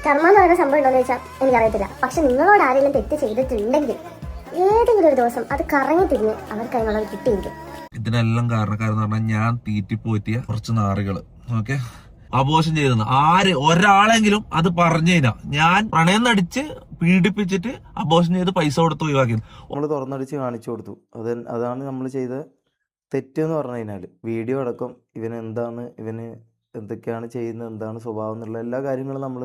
കർമ്മ എന്ന് പറയുന്ന സംഭവം ഉണ്ടോന്ന് വെച്ചാൽ എനിക്കറിയത്തില്ല. പക്ഷെ നിങ്ങളോട് ആരെങ്കിലും തെറ്റ് ചെയ്തിട്ടുണ്ടെങ്കിൽ ഏതെങ്കിലും ഒരു ദിവസം അത് കറങ്ങി തിരിഞ്ഞ് അവർക്ക് അതിനുള്ളത് കിട്ടിയിരിക്കും. ഇതിനെല്ലാം കാരണക്കാരെന്ന് പറഞ്ഞാൽ ഞാൻ തീറ്റിപ്പോറ്റിയ കുറച്ച് നാറുകള്. ഓക്കെ, അബോർഷൻ ചെയ്തെന്ന് ഒരാളെങ്കിലും അത് പറഞ്ഞു കഴിഞ്ഞാൽ ഞാൻ പ്രണയം നടിച്ച് പീഡിപ്പിച്ചിട്ട് അബോർഷൻ ചെയ്ത് പൈസ കൊടുത്ത് ഒഴിവാക്കി. നമ്മൾ തുറന്നടിച്ച് കാണിച്ചു കൊടുത്തു. അതാണ് നമ്മൾ ചെയ്ത തെറ്റ് എന്ന് പറഞ്ഞു കഴിഞ്ഞാൽ വീഡിയോ അടക്കം ഇവന് എന്തൊക്കെയാണ് ചെയ്യുന്നത്, എന്താണ് സ്വഭാവം എന്നുള്ള എല്ലാ കാര്യങ്ങളും നമ്മൾ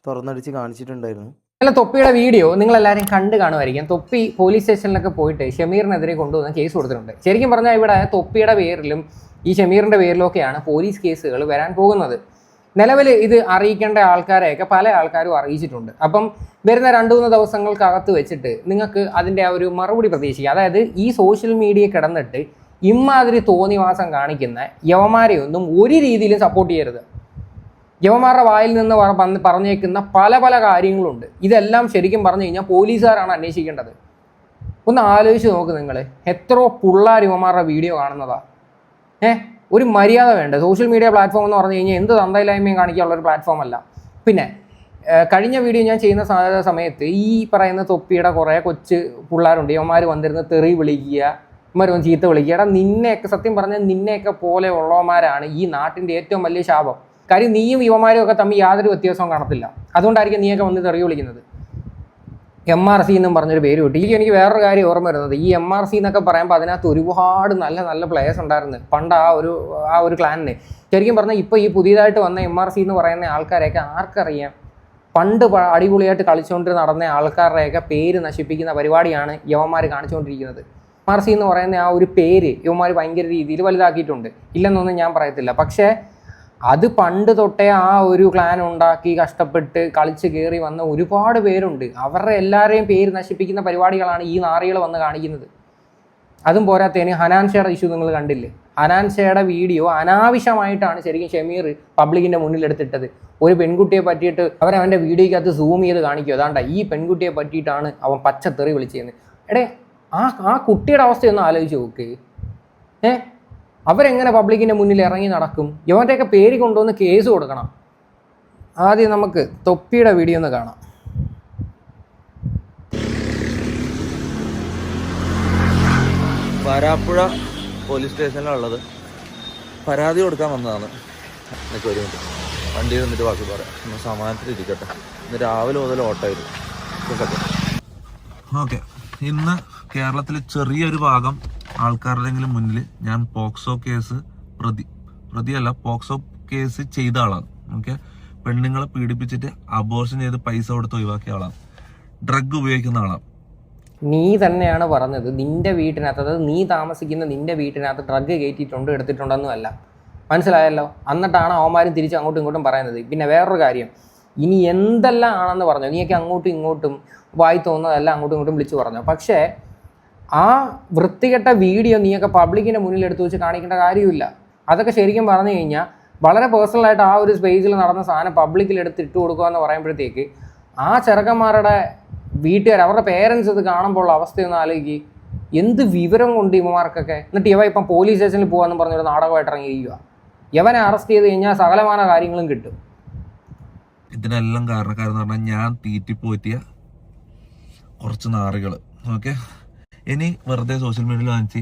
തുറന്നടിച്ച് കാണിച്ചിട്ടുണ്ടായിരുന്നു. അല്ല, തൊപ്പിയുടെ വീഡിയോ നിങ്ങളെല്ലാവരും കണ്ടു കാണുമായിരിക്കും. തൊപ്പി പോലീസ് സ്റ്റേഷനിലൊക്കെ പോയിട്ട് ഷമീറിനെതിരെ കൊണ്ടുവന്ന് കേസ് കൊടുത്തിട്ടുണ്ട്. ശരിക്കും പറഞ്ഞാൽ ഇവിടെ തൊപ്പിയുടെ പേരിലും ഈ ഷമീറിൻ്റെ പേരിലൊക്കെയാണ് പോലീസ് കേസുകൾ വരാൻ പോകുന്നത്. നിലവിൽ ഇത് അറിയിക്കേണ്ട ആൾക്കാരെയൊക്കെ പല ആൾക്കാരും അറിയിച്ചിട്ടുണ്ട്. അപ്പം വരുന്ന 2-3 ദിവസങ്ങൾക്കകത്ത് വെച്ചിട്ട് നിങ്ങൾക്ക് അതിൻ്റെ ആ ഒരു മറുപടി പ്രതീക്ഷിക്കുക. അതായത് ഈ സോഷ്യൽ മീഡിയ കിടന്നിട്ട് ഇമ്മാതിരി തോന്നിവാസം കാണിക്കുന്ന യവന്മാരെയൊന്നും ഒരു രീതിയിലും സപ്പോർട്ട് ചെയ്യരുത്. യവന്മാരുടെ വായിൽ നിന്ന് പറഞ്ഞേക്കുന്ന പല പല കാര്യങ്ങളുണ്ട്. ഇതെല്ലാം ശരിക്കും പറഞ്ഞു കഴിഞ്ഞാൽ പോലീസുകാരാണ് അന്വേഷിക്കേണ്ടത്. ഒന്ന് ആലോചിച്ച് നോക്ക് നിങ്ങൾ, എത്രയോ പിള്ളേർ യവന്മാരുടെ വീഡിയോ കാണുന്നതാ. ഒരു മര്യാദ വേണ്ട. സോഷ്യൽ മീഡിയ പ്ലാറ്റ്ഫോം എന്ന് പറഞ്ഞു കഴിഞ്ഞാൽ എന്ത് തന്തയില്ലായ്മയും കാണിക്കാനുള്ളൊരു പ്ലാറ്റ്ഫോം അല്ല. പിന്നെ കഴിഞ്ഞ വീഡിയോ ഞാൻ ചെയ്യുന്ന സമയത്ത് ഈ പറയുന്ന തൊപ്പിയുടെ കുറേ കൊച്ചു പിള്ളേരുണ്ട്. യവന്മാർ വന്നിരുന്ന് തെറി വിളിക്കുക, ഇവന്മാർ വന്ന് ചീത്ത വിളിക്കുക. എടാ, നിന്നെയൊക്കെ സത്യം പറഞ്ഞാൽ നിന്നെയൊക്കെ പോലെ ഉള്ളവന്മാരാണ് ഈ നാട്ടിൻ്റെ ഏറ്റവും വലിയ ശാപം. കാര്യം നീയും യുവമാരും ഒക്കെ തമ്മിൽ യാതൊരു വ്യത്യാസവും കാണത്തില്ല. അതുകൊണ്ടായിരിക്കും നീയൊക്കെ വന്ന് തെറി വിളിക്കുന്നത്. MRC എന്നും പറഞ്ഞൊരു പേര് കിട്ടി. എനിക്ക് വേറൊരു കാര്യം ഓർമ്മ വരുന്നത്, ഈ MRC എന്നൊക്കെ പറയുമ്പോൾ അതിനകത്ത് ഒരുപാട് നല്ല നല്ല പ്ലേയേഴ്സ് ഉണ്ടായിരുന്നു പണ്ട് ആ ഒരു ക്ലാനിന്. ശരിക്കും പറഞ്ഞാൽ ഇപ്പോൾ ഈ പുതിയതായിട്ട് വന്ന MRC എന്ന് പറയുന്ന ആൾക്കാരെയൊക്കെ ആർക്കറിയാം? പണ്ട് അടിപൊളിയായിട്ട് കളിച്ചുകൊണ്ട് നടന്ന ആൾക്കാരുടെയൊക്കെ പേര് നശിപ്പിക്കുന്ന പരിപാടിയാണ് യവന്മാർ കാണിച്ചുകൊണ്ടിരിക്കുന്നത്. MRC എന്ന് പറയുന്ന ആ ഒരു പേര് യവന്മാർ ഭയങ്കര രീതിയിൽ വലുതാക്കിയിട്ടുണ്ട്, ഇല്ലെന്നൊന്നും ഞാൻ പറയത്തില്ല. പക്ഷേ അത് പണ്ട് തൊട്ടേ ആ ഒരു ക്ലാൻ ഉണ്ടാക്കി കഷ്ടപ്പെട്ട് കളിച്ച് കയറി വന്ന ഒരുപാട് പേരുണ്ട്. അവരുടെ എല്ലാവരെയും പേര് നശിപ്പിക്കുന്ന പരിപാടികളാണ് ഈ നാറികൾ വന്ന് കാണിക്കുന്നത്. അതും പോരാത്തതിന് ഹനാൻഷയുടെ ഇഷ്യൂ നിങ്ങൾ കണ്ടില്ലേ? ഹനാൻഷയുടെ വീഡിയോ അനാവശ്യമായിട്ടാണ് ശരിക്കും ഷമീർ പബ്ലിക്കിൻ്റെ മുന്നിലെടുത്തിട്ടത്. ഒരു പെൺകുട്ടിയെ പറ്റിയിട്ട് അവൻ്റെ വീഡിയോയ്ക്കകത്ത് സൂം ചെയ്ത് കാണിക്കും. അതാണ്ട ഈ പെൺകുട്ടിയെ പറ്റിയിട്ടാണ് അവൻ പച്ചത്തെറി വിളിച്ചതെന്ന്. എടേ, ആ കുട്ടിയുടെ അവസ്ഥയൊന്നും ആലോചിച്ച് നോക്ക്. അവരെങ്ങനെ പബ്ലിക്കിൻ്റെ മുന്നിൽ ഇറങ്ങി നടക്കും? ഇവൻ്റെയൊക്കെ പേര് കൊണ്ടുവന്ന് കേസ് കൊടുക്കണം. ആദ്യം നമുക്ക് തൊപ്പിയുടെ വീഡിയോ ഒന്ന് കാണാം. വരാപ്പുഴ പോലീസ് സ്റ്റേഷനിലുള്ളത്. പരാതി കൊടുക്കാൻ വന്നതാണ്. എന്നൊക്കെ ഒരു മിനിറ്റ് വണ്ടിയിൽ നിന്നിട്ട് ബാക്കി പറയാം. ഒന്ന് സമാധാനത്തിലിരിക്കട്ടെ. ഇന്ന് രാവിലെ മുതൽ ഓട്ടമായിരുന്നു. ഓക്കെ, ഇന്ന് കേരളത്തിൽ ചെറിയൊരു ഭാഗം ആൾക്കാരുടെങ്കിലും മുന്നിൽ ഞാൻ പോക്സോ കേസ് പോക്സോ കേസ് ചെയ്ത ആളാണ്. ഓക്കെ, പെണ്ണുങ്ങളെ പീഡിപ്പിച്ചിട്ട് അബോർഷൻ ചെയ്ത് പൈസ കൊടുത്ത് ഒഴിവാക്കിയ ആളാണ്. ഡ്രഗ് ഉപയോഗിക്കുന്ന ആളാണ്. നീ തന്നെയാണ് പറഞ്ഞത് നിന്റെ വീട്ടിനകത്ത്, അതായത് നീ താമസിക്കുന്ന നിന്റെ വീട്ടിനകത്ത് ഡ്രഗ് കയറ്റിയിട്ടുണ്ട്, എടുത്തിട്ടുണ്ടെന്നും അല്ല. മനസ്സിലായല്ലോ? എന്നിട്ടാണ് അവന്മാരും തിരിച്ച് അങ്ങോട്ടും ഇങ്ങോട്ടും പറയുന്നത്. പിന്നെ വേറൊരു കാര്യം, ഇനി എന്തെല്ലാം ആണെന്ന് പറഞ്ഞു നീയൊക്കെ അങ്ങോട്ടും ഇങ്ങോട്ടും വായി തോന്നുന്നതെല്ലാം അങ്ങോട്ടും ഇങ്ങോട്ടും വിളിച്ചു പറഞ്ഞു. പക്ഷേ ആ വൃത്തികെട്ട വീഡിയോ നീയൊക്കെ പബ്ലിക്കിൻ്റെ മുന്നിൽ എടുത്തു വെച്ച് കാണിക്കേണ്ട കാര്യമില്ല. അതൊക്കെ ശരിക്കും പറഞ്ഞു കഴിഞ്ഞാൽ വളരെ പേഴ്സണലായിട്ട് ആ ഒരു സ്പേസിൽ നടന്ന സാധനം പബ്ലിക്കിൽ എടുത്ത് ഇട്ട് കൊടുക്കുക എന്ന് പറയുമ്പോഴത്തേക്ക് ആ ചെറുക്കന്മാരുടെ വീട്ടുകാർ, അവരുടെ പേരൻസ് ഇത് കാണുമ്പോൾ ഉള്ള അവസ്ഥയൊന്നും ആലോചിക്കുക. എന്ത് വിവരം കൊണ്ട് ഇവന്മാർക്കൊക്കെ. എന്നിട്ട് ഇപ്പം പോലീസ് സ്റ്റേഷനിൽ പോകാമെന്ന് പറഞ്ഞൊരു നാടകമായിട്ട് ഇറങ്ങിയിരിക്കുക. ഇവനെ അറസ്റ്റ് ചെയ്ത് കഴിഞ്ഞാൽ സകലമാന കാര്യങ്ങളും കിട്ടും. ഇതിനെല്ലാം കാരണക്കാരെന്ന് പറഞ്ഞാൽ ഞാൻ തീറ്റിപ്പോറ്റിയ കുറച്ച് നാറുകൾ. ഓക്കെ, ഇനി വെറുതെ സോഷ്യൽ മീഡിയയിൽ കാണിച്ച്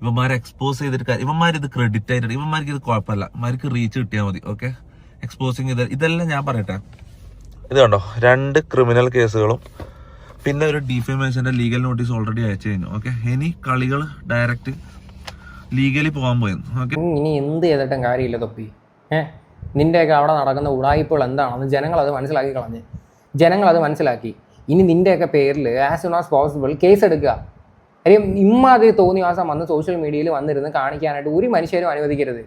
ഇവന്മാരെ എക്സ്പോസ് ചെയ്തിട്ട് ഇവന്മാരിത് ക്രെഡിറ്റ് ആയിട്ട് ഇവന്മാർക്ക് ഇത് കുഴപ്പമില്ല, ഇവന്മാർക്ക് റീച്ച് കിട്ടിയാൽ മതി. ഓക്കെ, എക്സ്പോസിങ് ഇതെല്ലാം ഞാൻ പറയട്ടെ. ഇത് കണ്ടോ, 2 ക്രിമിനൽ കേസുകളും പിന്നെ ഒരു ഡിഫേമേഷന്റെ ലീഗൽ നോട്ടീസ് ഓൾറെഡി അയച്ചു കഴിഞ്ഞു. ഓക്കെ, ഇനി കളികൾ ഡയറക്റ്റ് ലീഗലി പോകാൻ പോയെന്ന്. ഓക്കെ, ഇനി എന്ത് ചെയ്തിട്ടും കാര്യമില്ല തൊപ്പി. നിന്റെയൊക്കെ അവിടെ നടക്കുന്ന ഉടായ്പകൾ എന്താണെന്ന് ജനങ്ങളത് മനസ്സിലാക്കി കളഞ്ഞ്. ജനങ്ങളത് മനസ്സിലാക്കി. ഇനി നിന്റെയൊക്കെ പേരിൽ as soon as possible case എടുക്കുക. കാര്യം ഇമ്മാതിരി തോന്നിവാസം വന്ന് സോഷ്യൽ മീഡിയയിൽ വന്നിരുന്ന് കാണിക്കാനായിട്ട് ഒരു മനുഷ്യരും അനുവദിക്കരുത്.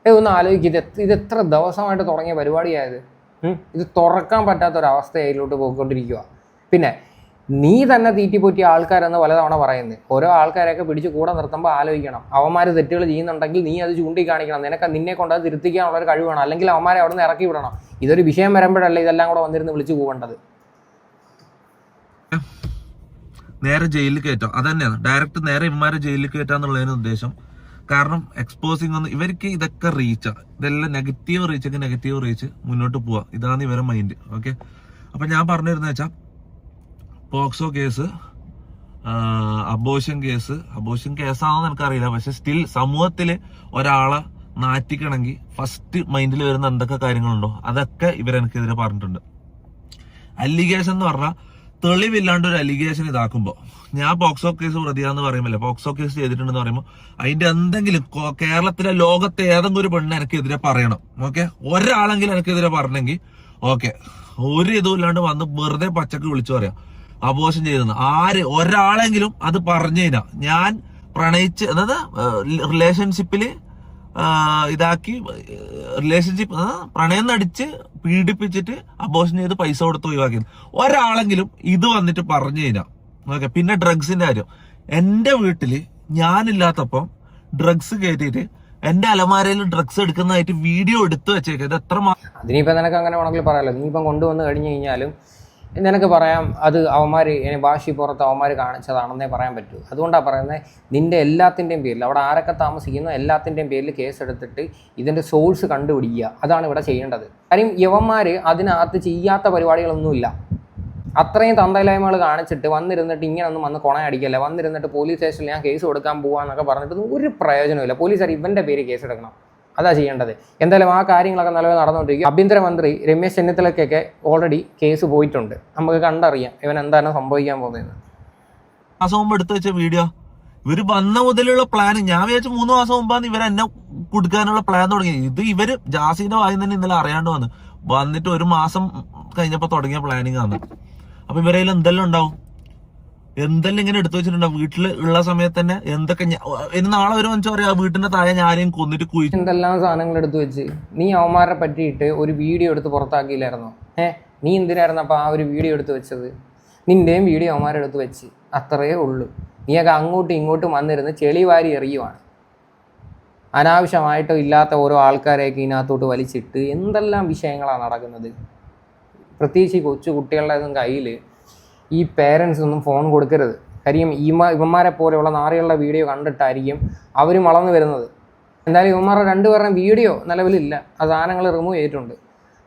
ഒന്ന് ആലോചിക്കുക, ഇത് എത്ര ദിവസമായിട്ട് തുടങ്ങിയ പരിപാടിയായത്. ഇത് തുറക്കാൻ പറ്റാത്തൊരവസ്ഥ അതിലോട്ട് പോയിക്കൊണ്ടിരിക്കുക. പിന്നെ നീ തന്നെ തീറ്റിപ്പോറ്റിയ ആൾക്കാരെന്ന് പലതവണ പറയുന്നത്. ഓരോ ആൾക്കാരെയൊക്കെ പിടിച്ച് കൂടെ നിർത്തുമ്പോൾ ആലോചിക്കണം. അവന്മാർ തെറ്റുകൾ ചെയ്യുന്നുണ്ടെങ്കിൽ നീ അത് ചൂണ്ടിക്കാണിക്കണം. നിന്നെ കൊണ്ട് അത് തിരുത്തിക്കാനുള്ളൊരു കഴിവാണ്. അല്ലെങ്കിൽ അവന്മാരെ അവിടെ നിന്ന് ഇറക്കി വിടണം. ഇതൊരു വിഷയം വരുമ്പോഴല്ല ഇതെല്ലാം കൂടെ വന്നിരുന്ന് വിളിച്ചു പോകേണ്ടത്. നേരെ ജയിലിൽ കയറ്റാം, അത് തന്നെയാണ് ഡയറക്റ്റ് നേരെ ഇവന്മാരെ ജയിലിൽ കയറ്റാന്നുള്ളതിന് ഉദ്ദേശം. കാരണം എക്സ്പോസിങ് ഒന്നും ഇവർക്ക് ഇതൊക്കെ റീച്ചാ, ഇതെല്ലാം നെഗറ്റീവ് റീച്ച് മുന്നോട്ട് പോവാ, ഇതാണ് ഇവരുടെ മൈൻഡ്. ഓക്കെ, അപ്പൊ ഞാൻ പറഞ്ഞിരുന്ന വെച്ചാൽ പോക്സോ കേസ്, അബോഷൻ കേസാണെന്ന് എനിക്കറിയില്ല, പക്ഷെ സ്റ്റിൽ സമൂഹത്തില് ഒരാളെ നാറ്റിക്കണമെങ്കിൽ ഫസ്റ്റ് മൈൻഡിൽ വരുന്ന എന്തൊക്കെ കാര്യങ്ങളുണ്ടോ അതൊക്കെ ഇവരെനിക്കെതിരെ പറഞ്ഞിട്ടുണ്ട്. അലിഗേഷൻ എന്ന് പറഞ്ഞാൽ തെളിവില്ലാണ്ട് ഒരു അലിഗേഷൻ ഇതാക്കുമ്പോ, ഞാൻ പോക്സോ കേസ് പ്രതിയാന്ന് പറയുമ്പോൾ, പോക്സോ കേസ് ചെയ്തിട്ടുണ്ടെന്ന് പറയുമ്പോൾ അതിന്റെ എന്തെങ്കിലും കേരളത്തിലെ ലോകത്തെ ഏതെങ്കിലും ഒരു പെണ്ണ് എനിക്കെതിരെ പറയണം. ഓക്കെ, ഒരാളെങ്കിലും എനിക്കെതിരെ പറഞ്ഞെങ്കിൽ ഓക്കെ, ഒരു ഇതും ഇല്ലാണ്ട് വന്ന് വെറുതെ പച്ചക്ക് വിളിച്ചു പറയാം അബോഷൻ ചെയ്തെന്ന്. ഒരാളെങ്കിലും അത് പറഞ്ഞു കഴിഞ്ഞാൽ ഞാൻ പ്രണയിച്ച്, അതായത് റിലേഷൻഷിപ്പില് പ്രണയം നടിച്ച് പീഡിപ്പിച്ചിട്ട് അബോഷൻ ചെയ്ത് പൈസ കൊടുത്ത് ഒഴിവാക്കിയത് ഒരാളെങ്കിലും ഇത് വന്നിട്ട് പറഞ്ഞു കഴിഞ്ഞാൽ ഓക്കെ. പിന്നെ ഡ്രഗ്സിന്റെ കാര്യം, എന്റെ വീട്ടില് ഞാനില്ലാത്തപ്പം ഡ്രഗ്സ് കയറ്റിയിട്ട് എന്റെ അലമാരയിൽ ഡ്രഗ്സ് എടുക്കുന്നതായിട്ട് വീഡിയോ എടുത്തു വെച്ചേക്കത് എത്ര അതിനിപ്പോ നിനക്ക് അങ്ങനെ വേണമെങ്കിൽ പറയാമല്ലോ. നീ ഇപ്പം കൊണ്ടുവന്ന് കഴിഞ്ഞു കഴിഞ്ഞാലും നിനക്ക് പറയാം അത് അവന്മാർ ഭാഷി പുറത്ത് അവന്മാർ കാണിച്ചതാണെന്നേ പറയാൻ പറ്റൂ. അതുകൊണ്ടാണ് പറയുന്നത്, നിന്റെ എല്ലാത്തിൻ്റെയും പേരിൽ, അവിടെ ആരൊക്കെ താമസിക്കുന്ന എല്ലാത്തിൻ്റെയും പേരിൽ കേസെടുത്തിട്ട് ഇതിൻ്റെ സോഴ്സ് കണ്ടുപിടിക്കുക. അതാണ് ഇവിടെ ചെയ്യേണ്ടത്. കാര്യം യവന്മാർ അതിനകത്ത് ചെയ്യാത്ത പരിപാടികളൊന്നുമില്ല. അത്രയും തന്തയില്ലായ്മകൾ കാണിച്ചിട്ട് വന്നിരുന്നിട്ട് ഇങ്ങനൊന്നും വന്ന് കൊണ അടിക്കല്ല, വന്നിരുന്നിട്ട് പോലീസ് സ്റ്റേഷനിൽ ഞാൻ കേസ് കൊടുക്കാൻ പോകാന്നൊക്കെ പറഞ്ഞിട്ട് ഒരു പ്രയോജനമില്ല. പോലീസുകാർ ഇവൻ്റെ പേര് കേസെടുക്കണം, അതാ ചെയ്യേണ്ടത്. എന്തായാലും ആ കാര്യങ്ങളൊക്കെ നിലവിൽ നടന്നുകൊണ്ടിരിക്കും. ആഭ്യന്തരമന്ത്രി രമേശ് ചെന്നിത്തലയ്ക്കൊക്കെ ഓൾറെഡി കേസ് പോയിട്ടുണ്ട്. നമുക്ക് കണ്ടറിയാം ഇവൻ എന്താണ് സംഭവിക്കാൻ പോകുന്നത്. മാസം മുമ്പ് എടുത്തു വെച്ച വീഡിയോ ഇവര് വന്ന മുതലുള്ള പ്ലാൻ, ഞാൻ വിചാരിച്ചു 3 മാസം മുമ്പാണ് ഇവരെ എന്നെ കൊടുക്കാനുള്ള പ്ലാൻ തുടങ്ങി. ഇത് ഇവര് ജാസിന്റെ വായിൽ തന്നെ ഇന്നലെ അറിയാണ്ട് വന്നിട്ട് 1 മാസം കഴിഞ്ഞപ്പോ തുടങ്ങിയ പ്ലാനിങ് ആണ്. അപ്പൊ ഇവരേൽ എന്തെല്ലാം ഉണ്ടാവും, എന്തെല്ലാം ഇങ്ങനെ എടുത്തു വെച്ചിട്ടുണ്ടാവും വീട്ടിൽ ഉള്ള സമയത്ത് തന്നെ. എന്തൊക്കെ ഇനി നാളെ ഒരു മനുഷ്യ പറയാ വീട്ടിന്റെ താഴെ ഞാനെയും കൊന്നിട്ട് കുഴിച്ചു എന്തെല്ലാം സാധനങ്ങൾ എടുത്തു വെച്ച്. നീ അവന്മാരെ പറ്റിയിട്ട് ഒരു വീഡിയോ എടുത്ത് പുറത്താക്കിയില്ലായിരുന്നോ? നീ എന്തിനായിരുന്നു അപ്പോൾ ആ ഒരു വീഡിയോ എടുത്ത് വെച്ചത്? നിന്റെയും വീഡിയോ അവന്മാരെടുത്ത് വെച്ച്, അത്രയേ ഉള്ളൂ. നീയൊക്കെ അങ്ങോട്ടും ഇങ്ങോട്ടും വന്നിരുന്ന് ചെളി വാരി എറിയുവാണ്. അനാവശ്യമായിട്ടോ ഇല്ലാത്ത ഓരോ ആൾക്കാരെയൊക്കെ ഇതിനകത്തോട്ട് വലിച്ചിട്ട് എന്തെല്ലാം വിഷയങ്ങളാണ് നടക്കുന്നത്. പ്രത്യേകിച്ച് ഈ കൊച്ചു കുട്ടികളുടെ കയ്യിൽ ഈ പേരൻസ് ഒന്നും ഫോൺ കൊടുക്കരുത്. കാര്യം ഇവന്മാരെ പോലെയുള്ള നാറികളുടെ വീഡിയോ കണ്ടിട്ടായിരിക്കും അവരും വളർന്നു വരുന്നത്. എന്തായാലും ഇവന്മാരുടെ 2 പേരുടെയും വീഡിയോ നിലവിലില്ല, ആ സാധനങ്ങൾ റിമൂവ് ചെയ്തിട്ടുണ്ട്.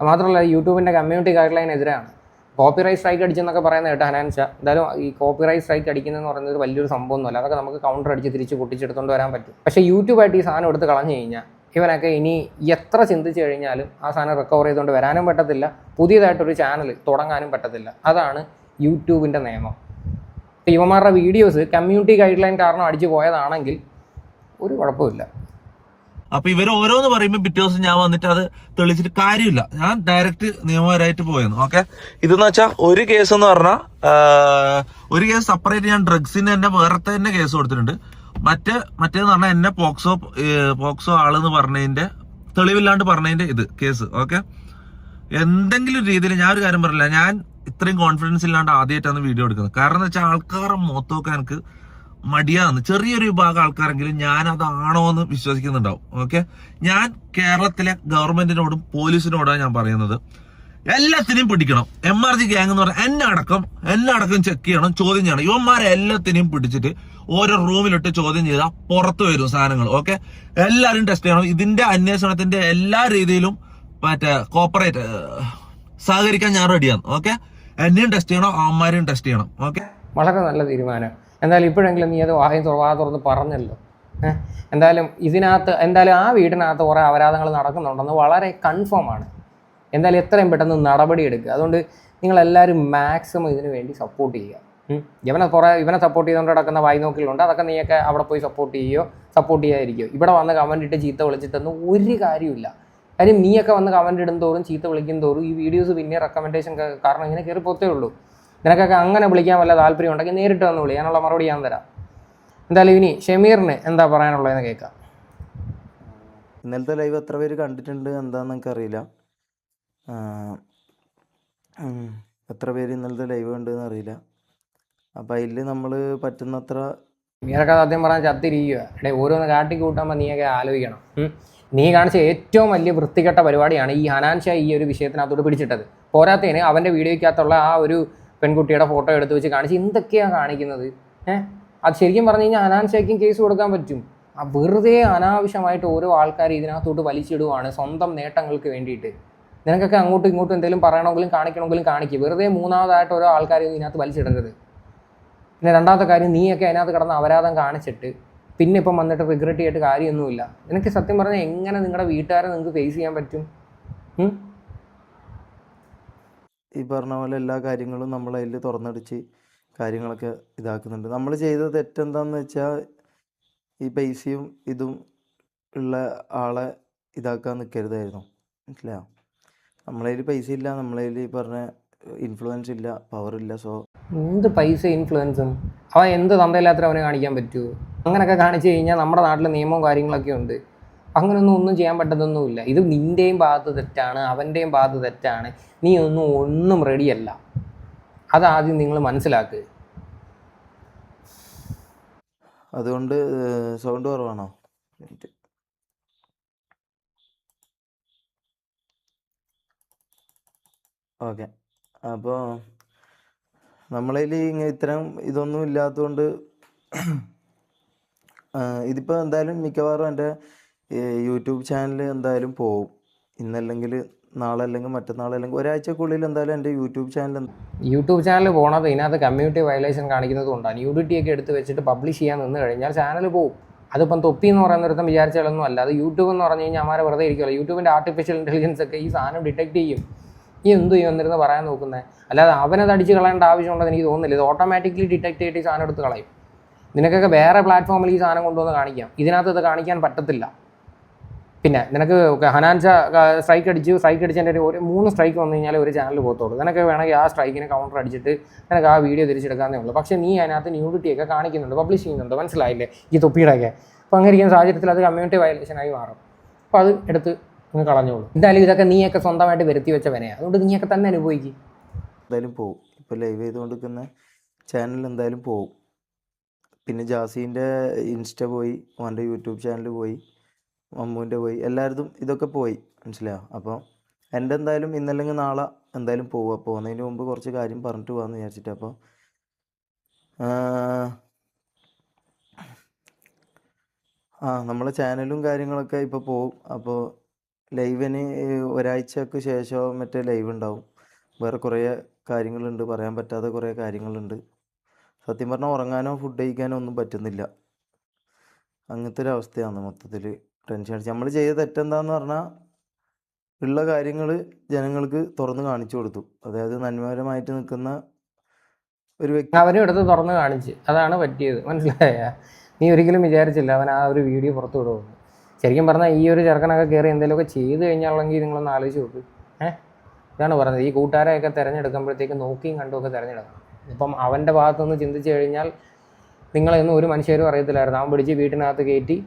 മാത്രമല്ല യൂട്യൂബിൻ്റെ കമ്മ്യൂണിറ്റി ഗൈഡ് ലൈൻ എതിരാണ്. കോപ്പിറൈറ്റ് സ്ട്രൈക്ക് അടിച്ചെന്നൊക്കെ പറയുന്നത് കേട്ടോ ഹനാൻഷ. എന്തായാലും ഈ കോപ്പിറൈറ്റ് സ്ട്രൈക്ക് അടിക്കുന്നതെന്ന് പറയുന്നത് വലിയൊരു സംഭവമൊന്നുമല്ല. അതൊക്കെ നമുക്ക് കൗണ്ടർ അടിച്ച് തിരിച്ച് പൊട്ടിച്ചെടുത്തുകൊണ്ട് വരാൻ പറ്റും. പക്ഷേ യൂട്യൂബായിട്ട് ഈ സാധനം എടുത്ത് കളഞ്ഞു കഴിഞ്ഞാൽ ഇവനൊക്കെ ഇനി എത്ര ചിന്തിച്ച് കഴിഞ്ഞാലും ആ സാധനം റിക്കവർ ചെയ്തുകൊണ്ട് വരാനും പറ്റത്തില്ല, പുതിയതായിട്ടൊരു ചാനൽ തുടങ്ങാനും പറ്റത്തില്ല. അതാണ് യൂട്യൂബിൻ്റെ നിയമം. ഇവന്മാരുടെ വീഡിയോസ് കമ്മ്യൂണിറ്റി ഗൈഡ് ലൈൻ കാരണം അടിച്ചു പോയതാണെങ്കിൽ ഒരു കുഴപ്പമില്ല. അപ്പൊ ഇവർ ഓരോന്ന് പറയുമ്പോൾ പിറ്റേ ദിവസം ഞാൻ വന്നിട്ട് അത് തെളിച്ചിട്ട് കാര്യമില്ല, ഞാൻ ഡയറക്റ്റ് നിയമപരമായിട്ട് പോയെന്ന്. ഓക്കെ, ഇതെന്ന് വെച്ചാൽ ഒരു കേസ് എന്ന് പറഞ്ഞാൽ ഒരു കേസ് സെപ്പറേറ്റ് ഞാൻ ഡ്രഗ്സിന് തന്നെ വേറത്തെ തന്നെ കേസ് കൊടുത്തിട്ടുണ്ട്. മറ്റേന്ന് പറഞ്ഞാൽ എന്നെ പോക്സോ ആളെന്ന് പറഞ്ഞതിന്റെ തെളിവില്ലാണ്ട് പറഞ്ഞതിന്റെ ഇത് കേസ്. ഓക്കെ, എന്തെങ്കിലും രീതിയിൽ ഞാൻ ഒരു കാര്യം പറയില്ല, ഞാൻ ഇത്രയും കോൺഫിഡൻസ് ഇല്ലാണ്ട് ആദ്യമായിട്ടാണ് വീഡിയോ എടുക്കുന്നത്. കാരണം എന്ന് വെച്ചാൽ ആൾക്കാരെ മുഖത്തൊക്കെ എനിക്ക് മടിയാന്ന്, ചെറിയൊരു വിഭാഗം ആൾക്കാരെങ്കിലും ഞാൻ അതാണോ എന്ന് വിശ്വസിക്കുന്നുണ്ടാവും. ഓക്കെ, ഞാൻ കേരളത്തിലെ ഗവൺമെന്റിനോടും പോലീസിനോടാണ് ഞാൻ പറയുന്നത്, എല്ലാത്തിനെയും പിടിക്കണം. MRG ഗ്യാങ് എന്ന് പറഞ്ഞാൽ എന്നെ അടക്കം ചെക്ക് ചെയ്യണം, ചോദ്യം ചെയ്യണം. ഇവന്മാരെ എല്ലാത്തിനെയും പിടിച്ചിട്ട് ഓരോ റൂമിലിട്ട് ചോദ്യം ചെയ്താൽ പുറത്തു വരും സാധനങ്ങൾ. ഓക്കെ, എല്ലാവരും ടെസ്റ്റ് ചെയ്യണം. ഇതിന്റെ അന്വേഷണത്തിന്റെ എല്ലാ രീതിയിലും കോപ്പറേറ്റ് സഹകരിക്കാൻ ഞാൻ റെഡിയാണ്. ഓക്കെ, എന്നെയും ടെസ്റ്റ് ചെയ്യണം, അവന്മാരെയും ടെസ്റ്റ് ചെയ്യണം. ഓക്കെ, വളരെ നല്ല തീരുമാനം. എന്തായാലും ഇപ്പോഴെങ്കിലും നീ അത് വാ തുറന്ന് പറഞ്ഞല്ലോ. എന്തായാലും ആ വീടിനകത്ത് കുറേ അപരാധങ്ങൾ നടക്കുന്നുണ്ടെന്ന് വളരെ കൺഫേം ആണ്. എന്തായാലും എത്രയും പെട്ടെന്ന് നടപടി എടുക്കുക. അതുകൊണ്ട് നിങ്ങളെല്ലാവരും മാക്സിമം ഇതിനു വേണ്ടി സപ്പോർട്ട് ചെയ്യുക. ഇവനെ സപ്പോർട്ട് ചെയ്തുകൊണ്ട് നടക്കുന്ന വായ്നോക്കിലുണ്ട്, അതൊക്കെ നീയൊക്കെ അവിടെ പോയി സപ്പോർട്ട് ചെയ്യാതിരിക്കുകയോ. ഇവിടെ വന്ന് കമൻറ്റ് ഇട്ട് ചീത്ത വിളിച്ചിട്ടൊന്നും ഒരു കാര്യമില്ല. കാര്യം നീയൊക്കെ വന്ന് കമൻറ്റ് ഇടും തോറും ചീത്ത വിളിക്കും തോറും ഈ വീഡിയോസ് പിന്നെ റെക്കമെൻഡേഷൻ കാരണം ഇങ്ങനെ കയറി പോത്തേ ഉള്ളൂ. നിനക്കൊക്കെ അങ്ങനെ വിളിക്കാൻ വല്ല താല്പര്യം ഉണ്ടെങ്കിൽ നേരിട്ട് വന്ന് വിളിക്കാനുള്ള മറുപടി ഞാൻ തരാം. എന്തായാലും ഇനി ഷമീറിന് എന്താ പറയാനുള്ളതെന്ന് കേൾക്കാം. ഇന്നലത്തെ ലൈവ് എത്ര പേര് കണ്ടിട്ടുണ്ട് എന്താണെന്ന് എനിക്കറിയില്ല. എത്ര പേര് ഇന്നലത്തെ ലൈവ് കണ്ടെന്ന് അറിയില്ല. അപ്പം അതിൽ നമ്മൾ പറ്റുന്നത്ര നീയൊക്കെ സത്യം പറഞ്ഞാൽ ചത്തിരിക്കുക. ഓരോന്ന് കാട്ടിക്കൂട്ടുമ്പോൾ നീയൊക്കെ ആലോചിക്കണം. നീ കാണിച്ച ഏറ്റവും വലിയ വൃത്തികെട്ട പരിപാടിയാണ് ഈ ഹനാൻ ഷാ ഈ ഒരു വിഷയത്തിനകത്തോട് പിടിച്ചിട്ടത്. പോരാത്തതിന് അവൻ്റെ വീഡിയോയ്ക്കകത്തുള്ള ആ ഒരു പെൺകുട്ടിയുടെ ഫോട്ടോ എടുത്ത് വെച്ച് കാണിച്ച് എന്തൊക്കെയാണ് കാണിക്കുന്നത്. അത് ശരിക്കും പറഞ്ഞു കഴിഞ്ഞാൽ ഹനാൻ ഷായ്ക്കും കേസ് കൊടുക്കാൻ പറ്റും. വെറുതെ അനാവശ്യമായിട്ട് ഓരോ ആൾക്കാർ ഇതിനകത്തോട്ട് വലിച്ചിടുവാണ് സ്വന്തം നേട്ടങ്ങൾക്ക് വേണ്ടിയിട്ട്. നിനക്കൊക്കെ അങ്ങോട്ടും ഇങ്ങോട്ടും എന്തെങ്കിലും പറയണമെങ്കിലും കാണിക്കണമെങ്കിലും കാണിക്കും. വെറുതെ മൂന്നാമതായിട്ട് ഓരോ ആൾക്കാർ ഇതിനകത്ത് വലിച്ചിടരുത്. പിന്നെ രണ്ടാമത്തെ കാര്യം, നീയൊക്കെ അതിനകത്ത് കിടന്ന് അപരാധം കാണിച്ചിട്ട് പിന്നെ ഇപ്പം വന്നിട്ട് റിഗ്രറ്റ് ചെയ്തിട്ട് കാര്യമൊന്നുമില്ല. നിനക്ക് സത്യം പറഞ്ഞാൽ എങ്ങനെ നിങ്ങളുടെ വീട്ടുകാരെ നിങ്ങൾക്ക് ഫേസ് ചെയ്യാൻ പറ്റും? ഈ പറഞ്ഞ പോലെ എല്ലാ കാര്യങ്ങളും നമ്മൾ അതിൽ തുറന്നടിച്ച് കാര്യങ്ങളൊക്കെ ഇതാക്കുന്നുണ്ട്. നമ്മൾ ചെയ്ത തെറ്റെന്താണെന്ന് വെച്ചാൽ ഈ പൈസയും ഇതും ഉള്ള ആളെ ഇതാക്കാൻ നിൽക്കരുതായിരുന്നു. മനസ്സിലായോ? നമ്മളെ കയ്യിൽ പൈസ ഇല്ല, നമ്മളെ കയ്യിൽ ഈ പറഞ്ഞ ഇൻഫ്ലുവൻസ് ഇല്ല, പവറില്ല. സോ എന്ത് പൈസ ഇൻഫ്ലുവൻസും അവൻ എന്ത് തന്തയില്ലാത്ത അവനെ കാണിക്കാൻ പറ്റുമോ? അങ്ങനെയൊക്കെ കാണിച്ചു കഴിഞ്ഞാൽ നമ്മുടെ നാട്ടിൽ നിയമവും കാര്യങ്ങളൊക്കെ ഉണ്ട്. ഒന്നും ചെയ്യാൻ പറ്റത്തൊന്നുമില്ല. ഇത് നിൻ്റെയും ഭാഗത്ത് തെറ്റാണ്, അവൻ്റെയും ഭാഗത്ത് തെറ്റാണ്. നീ ഒന്നും റെഡിയല്ല. അതാദ്യം നിങ്ങൾ മനസ്സിലാക്കുക. അതുകൊണ്ട് സൗണ്ട് കുറവാണോ? ഓക്കെ. അപ്പോൾ നമ്മളതിൽ ഇത്തരം ഇതൊന്നും ഇല്ലാത്തതുകൊണ്ട് ഇതിപ്പോൾ എന്തായാലും മിക്കവാറും എൻ്റെ യൂട്യൂബ് ചാനൽ എന്തായാലും പോവും. ഇന്നല്ലെങ്കിൽ നാളെ, അല്ലെങ്കിൽ മറ്റന്നാൾ, അല്ലെങ്കിൽ ഒരാഴ്ചക്കുള്ളിൽ എന്തായാലും എൻ്റെ യൂട്യൂബ് ചാനൽ പോണത് ഇതിനകത്ത് കമ്മ്യൂണിറ്റി വയലേഷൻ കാണിക്കുന്നത് കൊണ്ടാണ്. ന്യൂഡിറ്റിയൊക്കെ എടുത്ത് വെച്ചിട്ട് പബ്ലിഷ് ചെയ്യാൻ നിന്ന് കഴിഞ്ഞാൽ ചാനൽ പോവും. അതിപ്പം തൊപ്പി എന്ന് പറയുന്ന ഒരുത്തം വിചാരിച്ചാലൊന്നും അല്ല. അത് യൂട്യൂബ് എന്ന് പറഞ്ഞു കഴിഞ്ഞാൽ അമാരെ വെറുതെ ഇരിക്കുമല്ലോ. യൂട്യൂബിൻ്റെ ആർട്ടിഫിഷ്യൽ ഇൻ്റലിജൻസ് ഒക്കെ ഈ സാധനം ഡിറ്റക്ട് ചെയ്യും. ഈ എന്തു ചെയ്യും എന്നിരുന്ന് പറയാൻ നോക്കുന്നത്. അല്ലാതെ അവനത് അടിച്ച് കളയേണ്ട ആവശ്യമുണ്ടെന്ന് എനിക്ക് തോന്നുന്നില്ല. ഇത് ഓട്ടോമാറ്റിക്കലി ഡിറ്റക്ട് ചെയ്തിട്ട് ഈ സാധനം എടുത്ത് കളയും. നിനക്കൊക്കെ വേറെ പ്ലാറ്റ്ഫോമിൽ ഈ സാധനം കൊണ്ടുവന്ന് കാണിക്കാം. ഇതിനകത്ത് ഇത് കാണിക്കാൻ പറ്റത്തില്ല. പിന്നെ നിനക്ക് ഹനാൻഷ സ്ട്രൈക്ക് അടിച്ചതിൻ്റെ ഒരു 3 സ്ട്രൈക്ക് വന്നു കഴിഞ്ഞാൽ ഒരു ചാനൽ പോകത്തുള്ളൂ. നിനക്ക് വേണമെങ്കിൽ ആ സ്ട്രൈക്കിന് കൗണ്ടർ അടിച്ചിട്ട് നിനക്ക് ആ വീഡിയോ തിരിച്ചെടുക്കാനേ ഉള്ളൂ. പക്ഷേ നീ അതിനകത്ത് ന്യൂഡിറ്റിയൊക്കെ കാണിക്കുന്നുണ്ട്, പബ്ലിഷ് ചെയ്യുന്നുണ്ട്. മനസ്സിലായില്ലേ? ഈ തൊപ്പിയുടെയൊക്കെ. അപ്പോൾ അങ്ങനെ ഇരിക്കുന്ന സാഹചര്യത്തിൽ അത് കമ്മ്യൂണിറ്റി വയലേഷനായി മാറും. അപ്പോൾ അത് എടുത്ത് നിങ്ങൾ കളഞ്ഞോളൂ. എന്തായാലും ഇതൊക്കെ നീയൊക്കെ സ്വന്തമായിട്ട് വരുത്തി വെച്ച വിനയാണ്. അതുകൊണ്ട് നീയൊക്കെ തന്നെ അനുഭവിക്കും. എന്തായാലും പോവും. ഇപ്പോൾ ലൈവ് ചെയ്തുകൊണ്ടിരിക്കുന്ന ചാനൽ എന്തായാലും പോവും. പിന്നെ ജാസീൻ്റെ ഇൻസ്റ്റ പോയി, അവൻ്റെ യൂട്യൂബ് ചാനൽ പോയി, മമ്മൂൻ്റെ പോയി, എല്ലായിടത്തും ഇതൊക്കെ പോയി. മനസ്സിലായോ? അപ്പോൾ എൻ്റെ എന്തായാലും ഇന്നല്ലെങ്കിൽ നാളെ എന്തായാലും പോവുക. പോകുന്നതിന് മുമ്പ് കുറച്ച് കാര്യം പറഞ്ഞിട്ട് പോകാമെന്ന് വിചാരിച്ചിട്ട്. അപ്പോൾ നമ്മളെ ചാനലും കാര്യങ്ങളൊക്കെ ഇപ്പോൾ പോവും. അപ്പോൾ ലൈവിന് ഒരാഴ്ചക്ക് ശേഷം മറ്റേ ലൈവ് ഉണ്ടാവും. വേറെ കുറേ കാര്യങ്ങളുണ്ട്, പറയാൻ പറ്റാത്ത കുറേ കാര്യങ്ങളുണ്ട്. സത്യം പറഞ്ഞാൽ ഉറങ്ങാനോ ഫുഡ് കഴിക്കാനോ ഒന്നും പറ്റുന്നില്ല. അങ്ങനത്തെ ഒരു അവസ്ഥയാണ്. മൊത്തത്തിൽ ടെൻഷൻ അടിച്ച് നമ്മൾ ചെയ്ത തെറ്റെന്താന്ന് പറഞ്ഞാൽ ഉള്ള കാര്യങ്ങൾ ജനങ്ങൾക്ക് തുറന്ന് കാണിച്ചു കൊടുത്തു. അതായത് നന്മപരമായിട്ട് നിൽക്കുന്ന ഒരു വ്യക്തി അവനും എടുത്ത് തുറന്ന് കാണിച്ച്. അതാണ് പറ്റിയത്. മനസ്സിലായ? നീ ഒരിക്കലും വിചാരിച്ചില്ല അവൻ ആ ഒരു വീഡിയോ പുറത്തു വിടുമെന്ന്. ശരിക്കും പറഞ്ഞാൽ ഈ ഒരു ചെറുക്കനൊക്കെ കയറി എന്തെങ്കിലുമൊക്കെ ചെയ്ത് കഴിഞ്ഞാണെങ്കിൽ നിങ്ങളൊന്ന് ആലോചിച്ച് നോക്ക്. ഇതാണ് പറഞ്ഞത്. ഈ കൂട്ടുകാരെയൊക്കെ തിരഞ്ഞെടുക്കുമ്പോഴത്തേക്ക് നോക്കിയും കണ്ടുമൊക്കെ തിരഞ്ഞെടുക്കണം. ഇപ്പം അവൻ്റെ ഭാഗത്തുനിന്ന് ചിന്തിച്ച് കഴിഞ്ഞാൽ നിങ്ങളെയൊന്നും ഒരു മനുഷ്യരും അറിയത്തില്ലായിരുന്നു. അവൻ പിടിച്ച് വീട്ടിനകത്ത് കയറ്റി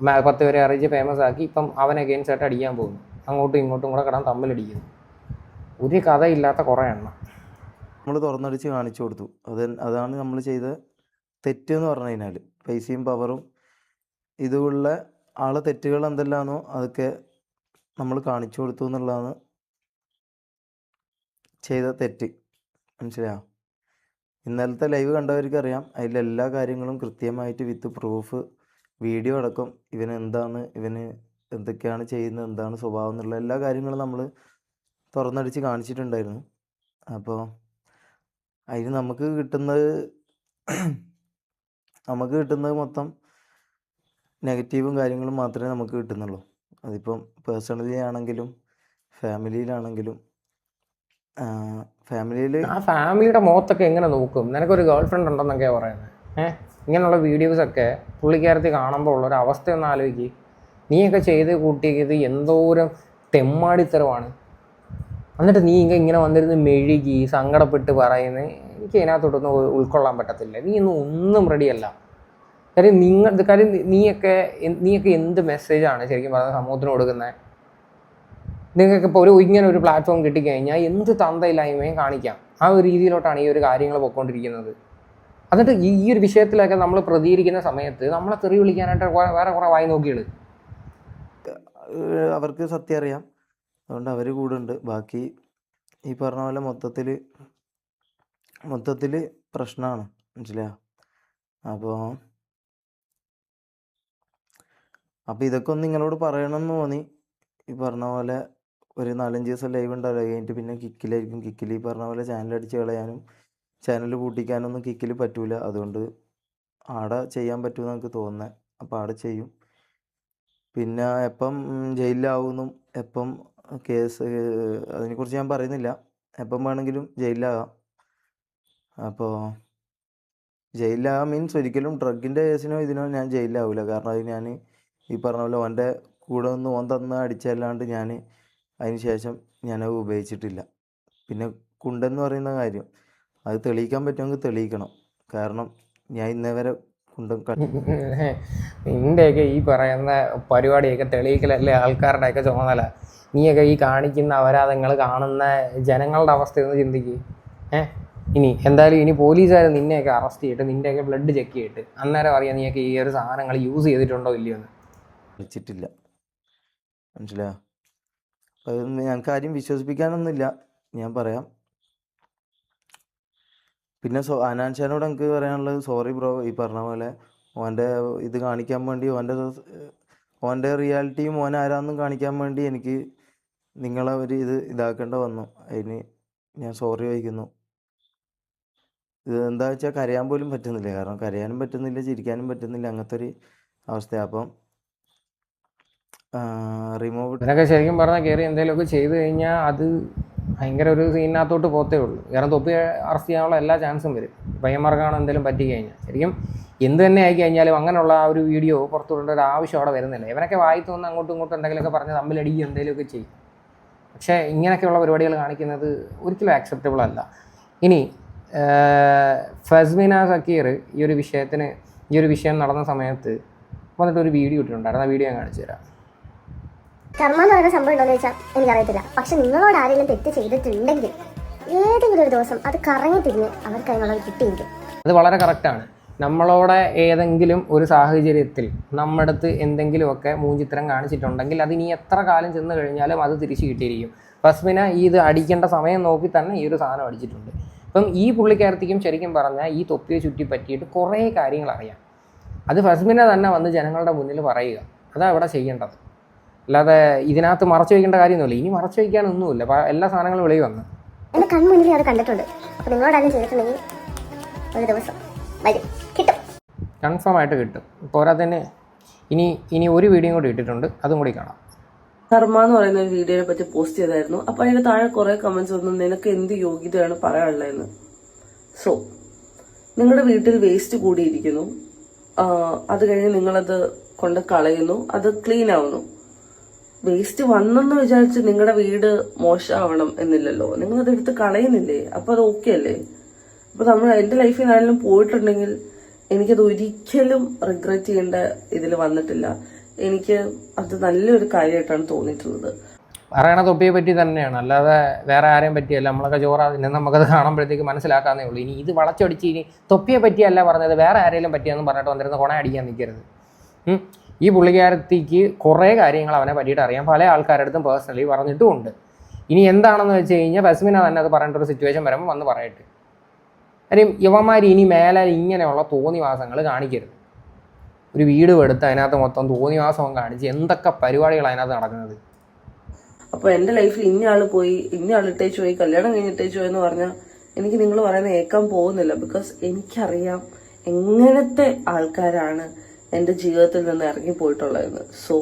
10 പേരെ അറിയിച്ച് ഫേമസ് ആക്കി. ഇപ്പം അവൻ അഗെയിൻസ്റ്റ് ആയിട്ട് അടിക്കാൻ പോകുന്നു. അങ്ങോട്ടും ഇങ്ങോട്ടും കൂടെ കിടന്ന് തമ്മിലടിക്കുന്നു. ഒരു കഥയില്ലാത്ത കുറേ എണ്ണം നമ്മൾ തുറന്നടിച്ച് കാണിച്ചു കൊടുത്തു. അതാണ് നമ്മൾ ചെയ്ത തെറ്റെന്ന് പറഞ്ഞു കഴിഞ്ഞാൽ. പൈസയും പവറും ഇതുള്ള ആളെ തെറ്റുകൾ എന്തെല്ലാമാണോ അതൊക്കെ നമ്മൾ കാണിച്ചു കൊടുത്തു എന്നുള്ളതാണ് ചെയ്ത തെറ്റ്. മനസ്സിലായോ? ഇന്നലത്തെ ലൈവ് കണ്ടവർക്ക് അറിയാം. അതിലെല്ലാ കാര്യങ്ങളും കൃത്യമായിട്ട് വിത്ത് പ്രൂഫ്, വീഡിയോ അടക്കം ഇവന് എന്തൊക്കെയാണ് ചെയ്യുന്നത്, എന്താണ് സ്വഭാവം എന്നുള്ള എല്ലാ കാര്യങ്ങളും നമ്മൾ തുറന്നടിച്ച് കാണിച്ചിട്ടുണ്ടായിരുന്നു. അപ്പോൾ അതിന് നമുക്ക് കിട്ടുന്നത് മൊത്തം നെഗറ്റീവും കാര്യങ്ങളും മാത്രമേ നമുക്ക് കിട്ടുന്നുള്ളൂ. അതിപ്പം പേഴ്സണലി ആണെങ്കിലും ഫാമിലിയിലാണെങ്കിലും. ആ ഫാമിലിയുടെ മുഖത്തൊക്കെ എങ്ങനെ നോക്കും? നിനക്കൊരു ഗേൾ ഫ്രണ്ട് ഉണ്ടെന്നൊക്കെയാണ് പറയുന്നത്. ഇങ്ങനെയുള്ള വീഡിയോസൊക്കെ പുള്ളിക്കാരത്തി കാണുമ്പോൾ ഉള്ളൊരു അവസ്ഥയൊന്ന് ആലോചിക്കുക. നീയൊക്കെ ചെയ്ത് കൂട്ടിയത് എന്തോരം തെമ്മാടിത്തരമാണ്. എന്നിട്ട് നീ ഇങ്ങനെ വന്നിരുന്ന് മെഴുകി സങ്കടപ്പെട്ട് പറയുന്നത് എനിക്ക് അതിനകത്തോട്ടൊന്നും ഉൾക്കൊള്ളാൻ പറ്റത്തില്ല. ഒന്നും റെഡിയല്ല. കാര്യം നീയൊക്കെ എന്ത് മെസ്സേജാണ് ശരിക്കും പറഞ്ഞാൽ സമൂഹത്തിന് കൊടുക്കുന്നത്? നിങ്ങൾക്ക് ഇപ്പോൾ ഇങ്ങനെ ഒരു പ്ലാറ്റ്ഫോം കിട്ടിക്കഴിഞ്ഞാൽ എന്ത് തന്തയില്ലായ്മയും കാണിക്കാം. ആ ഒരു രീതിയിലോട്ടാണ് ഈ ഒരു കാര്യങ്ങൾ പൊയ്ക്കൊണ്ടിരിക്കുന്നത്. എന്നിട്ട് ഈ ഒരു വിഷയത്തിലൊക്കെ നമ്മൾ പ്രതികരിക്കുന്ന സമയത്ത് നമ്മളെ തെറി വിളിക്കാനായിട്ട് വേറെ കുറേ വായി നോക്കിയത്. അവർക്ക് സത്യം അറിയാം, അതുകൊണ്ട് അവർ കൂടെ ഉണ്ട്. ബാക്കി ഈ പറഞ്ഞ പോലെ മൊത്തത്തിൽ പ്രശ്നമാണ്. മനസ്സിലായോ? അപ്പോൾ അപ്പോൾ ഇതൊക്കെ ഒന്ന് നിങ്ങളോട് പറയണമെന്ന് തോന്നി. ഈ പറഞ്ഞ പോലെ ഒരു 4-5 ദിവസം ലൈവ് ഉണ്ടാവില്ല, കഴിഞ്ഞിട്ട് പിന്നെ കിക്കിലായിരിക്കും. കിക്കിൽ ഈ പറഞ്ഞ പോലെ ചാനൽ അടിച്ച് കളയാനും ചാനൽ പൂട്ടിക്കാനൊന്നും കിക്കിൽ പറ്റൂല. അതുകൊണ്ട് ആടെ ചെയ്യാൻ പറ്റുമെന്ന് എനിക്ക് തോന്നുന്നത്. അപ്പോൾ ആടെ ചെയ്യും. പിന്നെ എപ്പം ജയിലിലാവുമെന്നും എപ്പം കേസ് അതിനെക്കുറിച്ച് ഞാൻ പറയുന്നില്ല. എപ്പം വേണമെങ്കിലും ജയിലിലാകാം. അപ്പോൾ ജയിലിലാകാം മീൻസ് ഒരിക്കലും ഡ്രഗിൻ്റെ കേസിനോ ഇതിനോ ഞാൻ ജയിലിലാവില്ല. കാരണം അത് ഞാൻ ഈ പറഞ്ഞ പോലെ ഓൻ്റെ കൂടെ നിന്ന് ഓൻ തന്ന് അടിച്ചല്ലാണ്ട് ഞാൻ അതിന് ശേഷം ഞാനത് ഉപയോഗിച്ചിട്ടില്ല. പിന്നെ കുണ്ടെന്ന് പറയുന്ന കാര്യം അത് തെളിയിക്കാൻ പറ്റുമെങ്കിൽ തെളിയിക്കണം. കാരണം ഞാൻ ഇന്നേ വരെ കുണ്ടം നിൻ്റെയൊക്കെ ഈ പറയുന്ന പരിപാടിയൊക്കെ തെളിയിക്കലല്ലേ ആൾക്കാരുടെയൊക്കെ ചുമതല. നീയൊക്കെ ഈ കാണിക്കുന്ന അപരാധങ്ങൾ കാണുന്ന ജനങ്ങളുടെ അവസ്ഥയൊന്ന് ചിന്തിക്കുക. ഇനി എന്തായാലും ഇനി പോലീസുകാർ നിന്നെയൊക്കെ അറസ്റ്റ് ചെയ്തിട്ട് നിൻ്റെയൊക്കെ ബ്ലഡ് ചെക്ക് ചെയ്തിട്ട് അന്നേരം അറിയാം നീയൊക്കെ ഈ ഒരു സാധനങ്ങൾ യൂസ് ചെയ്തിട്ടുണ്ടോ ഇല്ലയോ എന്ന്. കളിച്ചിട്ടില്ല, മനസ്സിലായോ? അത് ഞങ്ങൾക്ക് ആരും വിശ്വസിപ്പിക്കാനൊന്നുമില്ല, ഞാൻ പറയാം. പിന്നെ അനാൻഷാനോട് എനിക്ക് പറയാനുള്ളത്, സോറി ബ്രോ, ഈ പറഞ്ഞ പോലെ ഓൻ്റെ ഇത് കാണിക്കാൻ വേണ്ടി ഓൻ്റെ റിയാലിറ്റിയും ഓൻ ആരാന്നും കാണിക്കാൻ വേണ്ടി എനിക്ക് നിങ്ങളെ ഒരു ഇതാക്കേണ്ട വന്നു. അതിന് ഞാൻ സോറി ചോദിക്കുന്നു. ഇത് എന്താ വെച്ചാൽ കരയാൻ പോലും പറ്റുന്നില്ല. കാരണം കരയാനും പറ്റുന്നില്ല, ചിരിക്കാനും പറ്റുന്നില്ല, അങ്ങനത്തെ ഒരു അവസ്ഥയാണ്. അപ്പം റിമൂവ് ഇതിനൊക്കെ ശരിക്കും പറഞ്ഞാൽ കയറി എന്തെങ്കിലുമൊക്കെ ചെയ്ത് കഴിഞ്ഞാൽ അത് ഭയങ്കര ഒരു സീനിനകത്തോട്ട് പോത്തേ ഉള്ളൂ. കാരണം തൊപ്പി അറസ്റ്റ് ചെയ്യാനുള്ള എല്ലാ ചാൻസും വരും. പയ്യന്മാർക്കാണ് എന്തെങ്കിലും പറ്റി കഴിഞ്ഞാൽ. ശരിക്കും എന്ത് തന്നെ ആയി കഴിഞ്ഞാലും അങ്ങനെയുള്ള ആ ഒരു വീഡിയോ പുറത്തു വിടേണ്ട ഒരു ആവശ്യം അവിടെ വരുന്നില്ല. ഇവനൊക്കെ വായി തോന്നുന്ന അങ്ങോട്ടും ഇങ്ങോട്ടും എന്തെങ്കിലുമൊക്കെ പറഞ്ഞ് തമ്മിലടിക്കുക എന്തെങ്കിലുമൊക്കെ ചെയ്യും. പക്ഷേ ഇങ്ങനെയൊക്കെയുള്ള പരിപാടികൾ കാണിക്കുന്നത് ഒരിക്കലും ആക്സെപ്റ്റബിൾ അല്ല. ഇനി ഫസ്മിന സക്കീർ ഈ ഒരു വിഷയം നടന്ന സമയത്ത് വന്നിട്ട് ഒരു വീഡിയോ ഇട്ടിട്ടുണ്ടായിരുന്നു. ആ വീഡിയോ ഞാൻ കാണിച്ചു തരാം. കർമ്മ എന്ന് പറയുന്ന സംഭവം ഉണ്ടോയെന്ന് ചോദിച്ചാൽ എനിക്കറിയത്തില്ല. പക്ഷെ നിങ്ങളോട് ആരെങ്കിലും തെറ്റ് ചെയ്തിട്ടുണ്ടെങ്കിൽ ഏതെങ്കിലും ഒരു ദിവസം അത് കറങ്ങി തിരിഞ്ഞ് അവർക്ക് അതിനുള്ളത് കിട്ടിയിരിക്കും. അത് വളരെ കറക്റ്റാണ്. നമ്മളോടെ ഏതെങ്കിലും ഒരു സാഹചര്യത്തിൽ നമ്മുടെ അടുത്ത് എന്തെങ്കിലുമൊക്കെ മൂഞ്ചിത്തരം കാണിച്ചിട്ടുണ്ടെങ്കിൽ അത് ഇനി എത്ര കാലം ചെന്ന് കഴിഞ്ഞാലും അത് തിരിച്ചു കിട്ടിയിരിക്കും. ഫസ്മിന ഇത് അടിക്കേണ്ട സമയം നോക്കി തന്നെ ഈ ഒരു സാധനം അടിച്ചിട്ടുണ്ട്. അപ്പം ഈ പുള്ളിക്കാരത്തിക്കും ശരിക്കും പറഞ്ഞാൽ ഈ തൊപ്പിയെ ചുറ്റി പറ്റിയിട്ട് കുറേ കാര്യങ്ങൾ അറിയാം. അത് ഫസ്മിന തന്നെ വന്ന് ജനങ്ങളുടെ മുന്നിൽ പറയുക, അതാണ് ഇവിടെ ചെയ്യേണ്ടത്. അല്ലാതെ ഇതിനകത്ത് മറച്ചു വയ്ക്കേണ്ട കാര്യമൊന്നുമില്ല. ഇനി മറച്ചു വയ്ക്കാനൊന്നുമില്ല. എല്ലാ സാധനങ്ങളും വെളിയിൽ വന്നു. എൻ്റെ കൺമുന്നിൽ അത് കണ്ടിട്ടുണ്ട്. അപ്പോൾ നിങ്ങളോടാരും ചെയ്തിട്ടുണ്ടെങ്കിൽ ഒരു ദിവസം വരും, കിട്ടും, കൺഫേം ആയിട്ട് കിട്ടും. പോരാത്തന്നെ ഇനി ഒരു വീഡിയോ കൂടി ഇട്ടിട്ടുണ്ട്, അതും കൂടി കാണാം. കർമ്മ എന്ന് പറയുന്ന ഒരു വീഡിയോയെ പറ്റി പോസ്റ്റ് ചെയ്തായിരുന്നു. അപ്പൊ അതിന് താഴെ കുറെ കമന്റ്സ് വന്നു, നിനക്ക് എന്ത് യോഗ്യതയാണ് പറയാനുള്ളതെന്ന്. സോ നിങ്ങളുടെ വീട്ടിൽ വേസ്റ്റ് കൂടിയിരിക്കുന്നു, അത് കഴിഞ്ഞ് നിങ്ങളത് കൊണ്ട് കളയുന്നു, അത് ക്ലീൻ ആവുന്നു. വേസ്റ്റ് വന്നെന്ന് വിചാരിച്ച് നിങ്ങളുടെ വീട് മോശമാവണം എന്നില്ലല്ലോ, നിങ്ങളത് എടുത്ത് കളയുന്നില്ലേ? അപ്പൊ അത് ഓക്കെ അല്ലേ? അപ്പൊ നമ്മൾ എന്റെ ലൈഫിൽ നിന്നാലും പോയിട്ടുണ്ടെങ്കിൽ എനിക്കത് ഒരിക്കലും റിഗ്രറ്റ് ചെയ്യേണ്ട ഇതിൽ വന്നിട്ടില്ല. എനിക്ക് അത് നല്ലൊരു കാര്യമായിട്ടാണ് തോന്നിയിട്ടുള്ളത്. പറയണ തൊപ്പിയെ പറ്റി തന്നെയാണ്, അല്ലാതെ വേറെ ആരെയും പറ്റിയല്ല. നമ്മളൊക്കെ ചോറ പിന്നെ നമുക്കത് കാണുമ്പോഴത്തേക്ക് മനസ്സിലാക്കാന്നേ ഉള്ളൂ. ഇനി ഇത് വളച്ചൊടിച്ച് ഇനി തൊപ്പിയെ പറ്റിയല്ല പറഞ്ഞത്, വേറെ ആരെങ്കിലും പറ്റിയെന്ന് പറഞ്ഞിട്ട് വന്നിരുന്ന കൊണ അടിക്കാൻ നിൽക്കരുത്. ഈ പുള്ളിക്കാരത്തിക്ക് കുറേ കാര്യങ്ങൾ അവനെ പറ്റിയിട്ട് അറിയാം. പല ആൾക്കാരുടെ അടുത്തും പേഴ്സണലി പറഞ്ഞിട്ടുമുണ്ട്. ഇനി എന്താണെന്ന് വെച്ച് കഴിഞ്ഞാൽ ഫസ്മിന തന്നെ അത് പറയേണ്ട ഒരു സിറ്റുവേഷൻ വരുമ്പോൾ വന്ന് പറയട്ടെ. കാര്യം യുവന്മാർ ഇനി മേലെ ഇങ്ങനെയുള്ള തോന്നിവാസങ്ങൾ കാണിക്കരുത്. ഒരു വീട് എടുത്ത് അതിനകത്ത് മൊത്തം തോന്നിവാസവും കാണിച്ച് എന്തൊക്കെ പരിപാടികൾ അതിനകത്ത് നടക്കുന്നത്. അപ്പൊ എന്റെ ലൈഫിൽ ഇന്നയാള് പോയി, ഇന്നയാൾ ഇട്ടേച്ചു പോയി, കല്യാണം കഴിഞ്ഞ് ഇട്ടേച്ചു എന്ന് പറഞ്ഞാൽ എനിക്ക് നിങ്ങൾ പറയുന്നത് കേൾക്കാൻ പോകുന്നില്ല. ബിക്കോസ് എനിക്കറിയാം എങ്ങനത്തെ ആൾക്കാരാണ് എന്റെ ജീവിതത്തിൽ നിന്ന് ഇറങ്ങിപ്പോയിട്ടുള്ളതെന്ന്. സോ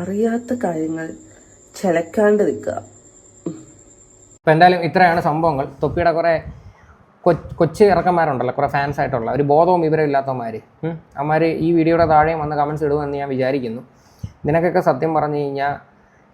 അറിയാത്ത കാര്യങ്ങൾ ചിലക്കാണ്ട് നിൽക്കുക. ഇപ്പം എന്തായാലും ഇത്രയാണ് സംഭവങ്ങൾ. തൊപ്പിയുടെ കുറേ കൊച്ചു ഇറക്കന്മാരുണ്ടല്ലോ, കുറേ ഫാൻസ് ആയിട്ടുള്ള ഒരു ബോധവും വിവരം ഇല്ലാത്തവന്മാർ, അവന്മാർ ഈ വീഡിയോയുടെ താഴെയും വന്ന് കമൻറ്റ്സ് ഇടുമെന്ന് ഞാൻ വിചാരിക്കുന്നു. നിനക്കൊക്കെ സത്യം പറഞ്ഞു കഴിഞ്ഞാൽ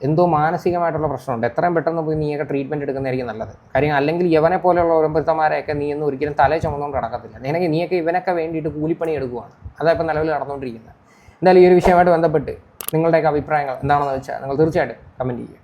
എന്തോ മാനസികമായിട്ടുള്ള പ്രശ്നമുണ്ട്. എത്രയും പെട്ടെന്ന് പോയി നീയൊക്കെ ട്രീറ്റ്മെൻറ്റ് എടുക്കുന്നതായിരിക്കും നല്ലത്. കാര്യം അല്ലെങ്കിൽ യവനെ പോലെയുള്ള ഓരോരുത്തന്മാരെയൊക്കെ നീ ഒന്നും ഒരിക്കലും തല ചുമന്നുകൊണ്ട് നടക്കത്തില്ല. നീയൊക്കെ ഇവനൊക്കെ വേണ്ടിയിട്ട് കൂലിപ്പണി എടുക്കുകയാണ്. അതാണ് ഇപ്പം നിലവിൽ നടന്നുകൊണ്ടിരിക്കുന്നത്. എന്തായാലും ഈ ഒരു വിഷയമായിട്ട് ബന്ധപ്പെട്ട് നിങ്ങളുടെയൊക്കെ അഭിപ്രായങ്ങൾ എന്താണെന്ന് വെച്ചാൽ നിങ്ങൾ തീർച്ചയായിട്ടും കമൻറ്റ് ചെയ്യുക.